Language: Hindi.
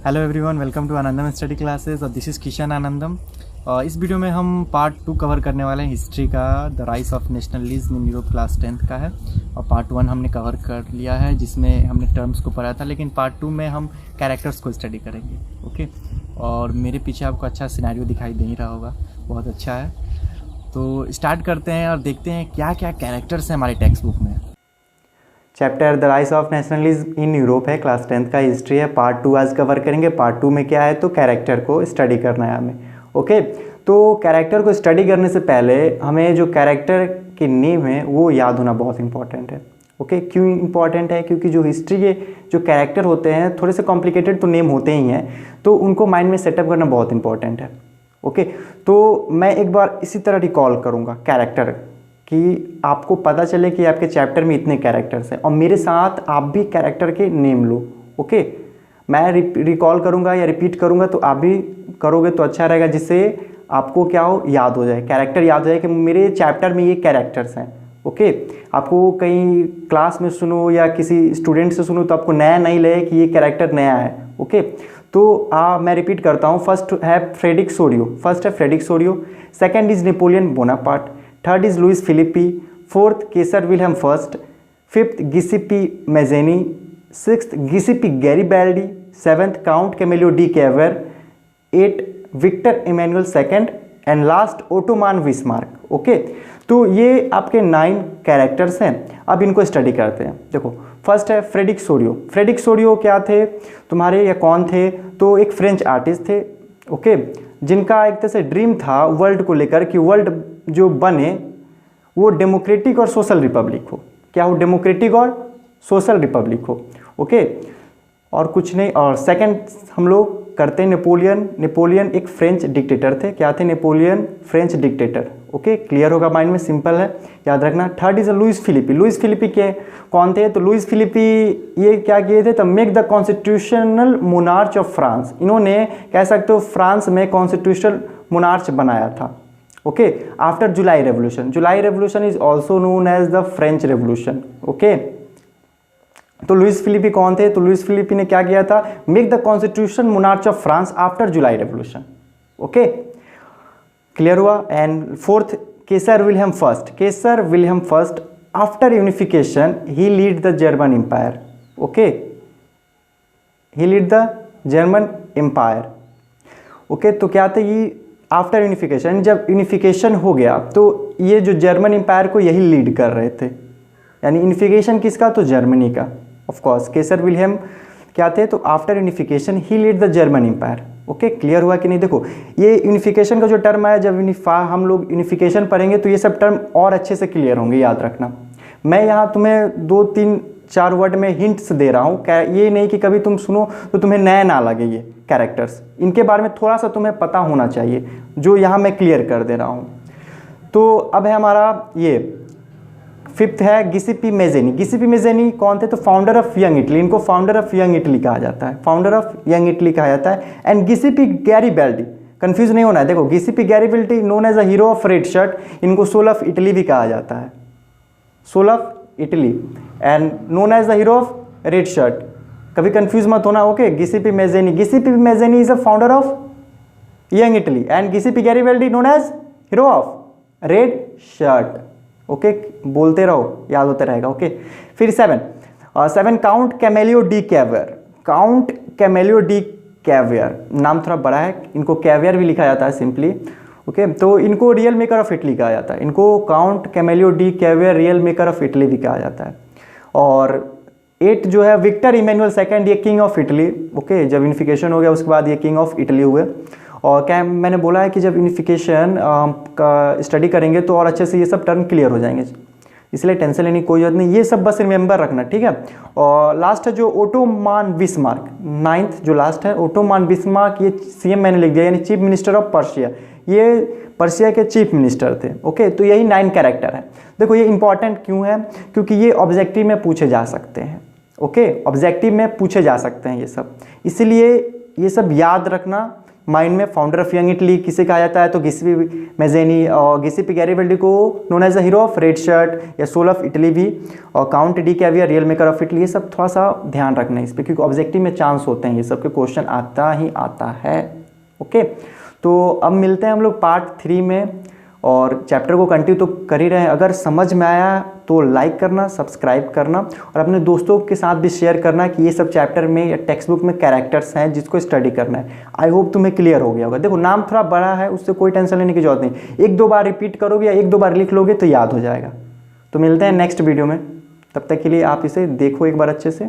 Hello everyone, welcome to Anandam study classes और दिस इज़ किशन आनंदम। इस वीडियो में हम पार्ट 2 कवर करने वाले हैं हिस्ट्री का। The rise of nationalism in Europe class 10th का है और पार्ट 1 हमने कवर कर लिया है जिसमें हमने टर्म्स को पढ़ा था, लेकिन पार्ट 2 में हम कैरेक्टर्स को स्टडी करेंगे। ओके, और मेरे पीछे आपको अच्छा सिनेरियो दिखाई दे ही रहा होगा, बहुत अच्छा है। तो स्टार्ट करते हैं और देखते हैं क्या क्या कैरेक्टर्स हैं हमारे टेक्स्ट बुक में। Chapter the rise of nationalism in Europe है, क्लास 10th का हिस्ट्री है। पार्ट 2 आज कवर करेंगे। पार्ट 2 में क्या है, तो कैरेक्टर को स्टडी करना है हमें। ओके, तो कैरेक्टर को स्टडी करने से पहले हमें जो कैरेक्टर के नेम है वो याद होना बहुत इंपॉर्टेंट है। ओके, क्यों इंपॉर्टेंट है? क्योंकि जो हिस्ट्री के जो कैरेक्टर होते हैं थोड़े से कॉम्प्लिकेटेड तो नेम होते ही हैं, तो उनको माइंड में सेटअप करना बहुत इंपॉर्टेंट है। ओके, तो मैं एक बार इसी तरह रिकॉल करूँगा कैरेक्टर कि आपको पता चले कि आपके चैप्टर में इतने कैरेक्टर्स हैं और मेरे साथ आप भी कैरेक्टर के नेम लो। ओके, मैं रिकॉल करूँगा या रिपीट करूँगा तो आप भी करोगे तो अच्छा रहेगा, जिससे आपको क्या हो, याद हो जाए, कैरेक्टर याद हो जाए कि मेरे चैप्टर में ये कैरेक्टर्स हैं। ओके, आपको कहीं क्लास में सुनो या किसी स्टूडेंट से सुनो तो आपको नया नहीं लगे कि ये कैरेक्टर नया है। ओके, तो मैं रिपीट करता हूँ। फर्स्ट है Frederick Sorrieu, second is Napoleon Bonaparte, third is Louis Philippe, fourth Kaiser William first, fifth Giuseppe Mazzini, sixth Giuseppe Garibaldi, seventh Count Camillo de Cavour, eight Victor Emmanuel second and last Otto von Bismarck. Okay, तो ये आपके 9 कैरेक्टर्स हैं। अब इनको स्टडी करते हैं। देखो, फर्स्ट है फ्रेडरिक सोडियो क्या थे तुम्हारे या कौन थे? तो एक फ्रेंच आर्टिस्ट थे। ओके, जिनका एक तरह से ड्रीम था वर्ल्ड को लेकर कि वर्ल्ड जो बने वो डेमोक्रेटिक और सोशल रिपब्लिक हो। क्या हो? डेमोक्रेटिक और सोशल रिपब्लिक हो। ओके, और कुछ नहीं। और सेकंड हम लोग करते हैं नेपोलियन एक फ्रेंच डिक्टेटर थे। क्या थे? Napoleon French dictator. Okay, clear होगा माइंड में, सिंपल है, याद रखना। थर्ड इज लुइस फिलिपी के कौन थे? तो लुइस फिलिपी ये क्या किए थे? तो make the constitutional monarch of France. इन्होंने कह सकते हो फ्रांस में कॉन्स्टिट्यूशनल मोनार्च बनाया था। Okay, after July revolution is also known as the French revolution. Okay, तो लुइस फिलिपी कौन थे? तो लुइस फिलिपी ने क्या किया था? Make the constitution monarch of France after July revolution. Okay, clear हुआ। And fourth Kaiser William first after unification he lead the German empire. Okay, he lead the German empire. Okay, तो क्या था ये? आफ्टर यूनिफिकेशन, जब यूनिफिकेशन हो गया तो ये जो जर्मन एम्पायर को यही लीड कर रहे थे। यानी यूनिफिकेशन किसका? तो जर्मनी का। ऑफ कोर्स केसर विलियम क्या थे? तो after unification he lead the German empire. Okay, clear हुआ कि नहीं? देखो, ये यूनिफिकेशन का जो टर्म है, जब हम लोग यूनिफिकेशन पढ़ेंगे तो ये सब टर्म और अच्छे से क्लियर होंगे, याद रखना। मैं यहाँ तुम्हें 2, 3, 4 वर्ड में हिंट्स दे रहा हूँ। ये नहीं कि कभी तुम सुनो तो तुम्हें नया ना लगे ये कैरेक्टर्स। इनके बारे में थोड़ा सा तुम्हें पता होना चाहिए, जो यहाँ मैं क्लियर कर दे रहा हूँ। तो अब है हमारा ये फिफ्थ है गिसिपी मेजेनी कौन थे? तो फाउंडर ऑफ यंग इटली। इनको फाउंडर ऑफ यंग इटली कहा जाता है। एंड गिसिपी गैरिबाल्डी, कंफ्यूज नहीं होना है। देखो, Giuseppe Garibaldi known as a hero of red shirt. इनको सोल ऑफ इटली भी कहा जाता है, soul of Italy, and known as the hero of red shirt. कभी कंफ्यूज मत होना। Okay, Giuseppe Mazzini is a founder of young Italy and Giuseppe Garibaldi known as hero of red shirt. Okay, बोलते रहो, याद होते रहेगा। ओके, फिर 7 काउंट कैमेलियो डी कैवियर। नाम थोड़ा बड़ा है, इनको कैवियर भी लिखा जाता है सिंपली। ओके, तो इनको रियल मेकर ऑफ इटली कहा जाता है। इनको Count Camillo de Cavour real maker of Italy भी कहा जाता है। और 8 जो है विक्टर इमैनुअल सेकेंड, ये किंग ऑफ इटली। ओके, जब यूनिफिकेशन हो गया उसके बाद ये किंग ऑफ इटली हुए। और क्या मैंने बोला है कि जब यूनिफिकेशन का स्टडी करेंगे तो और अच्छे से ये सब टर्म क्लियर हो जाएंगे, इसलिए टेंशन लेने की कोई जरूरत नहीं। ये सब बस रिमेंबर रखना, ठीक है। और लास्ट है जो ओटोमान बिस्मार्क, 9th जो लास्ट है ओटोमान बिस्मार्क। ये CM मैंने लिख दिया, यानी चीफ मिनिस्टर ऑफ पर्शिया। ये पर्शिया के चीफ मिनिस्टर थे। ओके, तो यही 9 कैरेक्टर है। देखो, ये इंपॉर्टेंट क्यों है? क्योंकि ये ऑब्जेक्टिव में पूछे जा सकते हैं। ओके, ऑब्जेक्टिव में पूछे जा सकते हैं ये सब, इसलिए ये सब याद रखना माइंड में फाउंडर ऑफ यंग इटली किसे कहा जाता है, तो गिस्पी मेजेनी, और गिस्पी गैरिबल्डी को known as a hero of red shirt या सोल ऑफ इटली भी, और count de Cavour real maker of Italy. ये सब थोड़ा सा ध्यान रखना है इस पर, क्योंकि ऑब्जेक्टिव में चांस होते हैं ये सब के क्वेश्चन आता ही आता है। ओके, तो अब मिलते हैं हम लोग पार्ट 3 में, और चैप्टर को कंटिन्यू तो कर ही रहे हैं। अगर समझ में आया तो लाइक करना, सब्सक्राइब करना, और अपने दोस्तों के साथ भी शेयर करना कि ये सब चैप्टर में या टेक्स्ट बुक में कैरेक्टर्स हैं जिसको स्टडी करना है। आई होप तुम्हें क्लियर हो गया होगा। देखो नाम थोड़ा बड़ा है, उससे कोई टेंशन लेने की जरूरत नहीं, 1-2 बार रिपीट करोगे या 1-2 बार लिख लोगे तो याद हो जाएगा। तो मिलते हैं नेक्स्ट वीडियो में, तब तक के लिए आप इसे देखो एक बार अच्छे से।